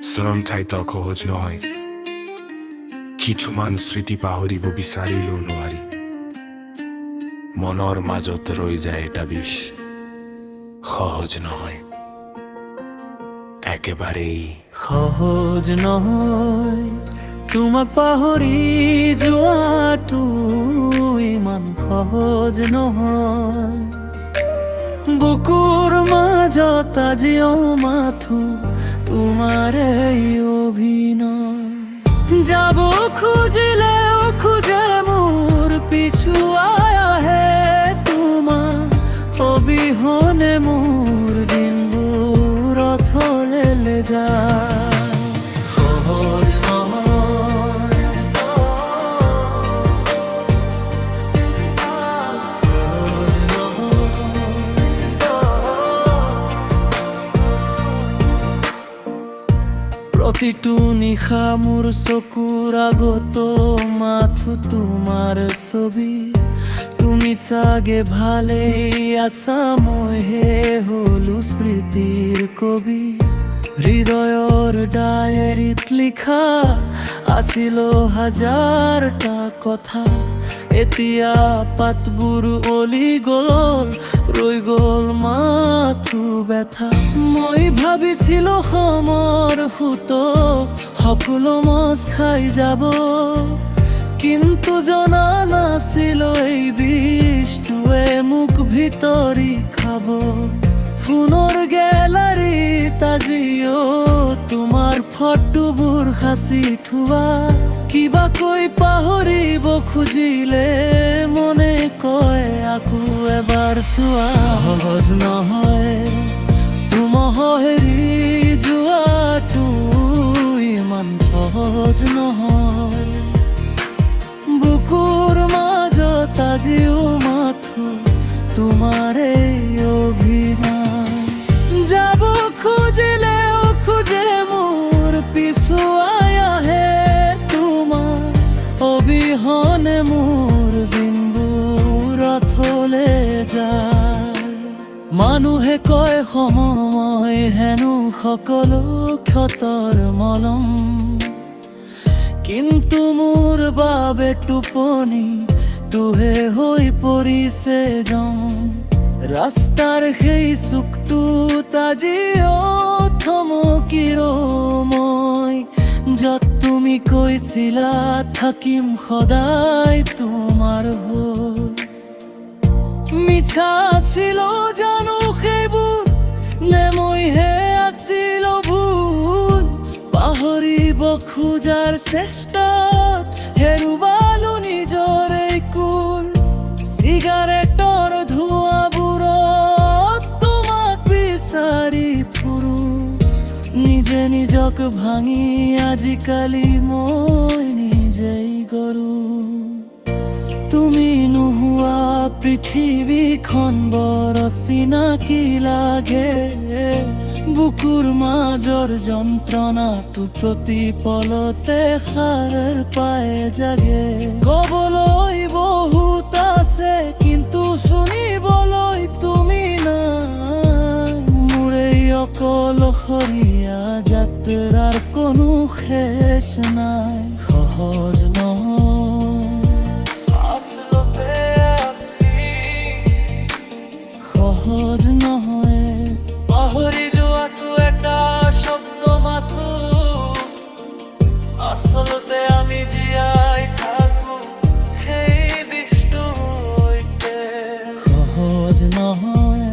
শ্ৰম ঠাইত সহজ নহয়, কিছুমান স্মৃতি পাহৰিব বিচাৰিলেও নোৱাৰি। মনৰ মাজত ৰৈ যায় এটা বিষ, সহজ নহয়, একেবাৰেই সহজ নহয়। তোমাক পাহৰি যোৱাটো ইমান সহজ নহয়। বুকুৰ মাজত আজিও মাথো তোমাৰ এই অভিনয়। যাব খুজিলেও খোজে মোৰ পিছুৱাই আহে তোমাৰ অবিহনে মোৰ দিনবোৰ অথলে যায়। সহজ নহয়, সহজ নহয়। প্ৰতিটো নিশা মোৰ চকুৰ আগত মাথো তোমাৰ ছবি। তুমি চাগে ভালেই আছা, মইহে হলো স্মৃতিৰ কবি। হৃদয়ৰ ডায়েৰীত লিখা আছিল হাজাৰটা কথা, এতিয়া পাতবোৰ অলি গ'ল, ৰৈ গ'ল মাথো ব্যথা। মই ভাবিছিলো সময় ফুটক সকলো মজ খাই যাব, কিন্তু জনা নাছিলো এই বিষটোৱে মোক ভিতৰি খাব। ফোনৰ গেলাৰীত আজিও তোমাৰ ফটোবোৰ সাঁচি থোৱা। কিবা কৈ পাহৰিব খুজিলে মনে কয় আকৌ এবাৰ চোৱা। সহজ নহয় তোমাক হেৰি যোৱাটো ইমান সহজ নহয়। বুকুৰ মাজত আজিও মাথো তোমাৰ এই অভিনয়। যাব খুজিলেও খোজে মোৰ পিছুৱাই আহে তোমাৰ অবিহনে মোৰ দিনবোৰ অথলে যায়। মানুহে কয় সময় হেনো সকলো ক্ষতৰ মলম, কিন্তু মোৰ বাবে টোপনি তুহে হৈ পৰিছে জম। ৰাস্তাৰ সেই চুকটোত আজিও থমকিৰ মই, য'ত তুমি কৈছিলা থাকিম সদায় তোমাৰ হৈ। মিছা আছিল জানো সেইবোৰ, নে মইহে আছিল ভুল? পাহৰিব খোজাৰ চেষ্টাত হেৰুৱালো নিজৰে কুল। চিগাৰেটৰ ধোঁৱাবোৰত তোমাক বিচাৰি ফুৰো, নিজে নিজক ভাঙি আজিকালি মই নিজেই গৰু। তুমি নোহোৱা পৃথিৱীখন বৰ চিনাকি লাগে, বুকুৰ মাজৰ যন্ত্ৰণাটো প্ৰতি পলতে সাৰ পায় জাগে। ক'বলৈ বহুত আছে কিন্তু শুনিবলৈ তুমি নাই, মোৰ এই অকলশৰীয়া যাত্ৰাৰ কোনো শেষ নাই। সহজ নহয়, সহজ নহয়। পাহৰি যোৱাটো এটা শব্দ মাথো, আচলতে আমি জীয়াই থাকো সেই দৃষ্টিৰ সৈতে। সহজ নহয়,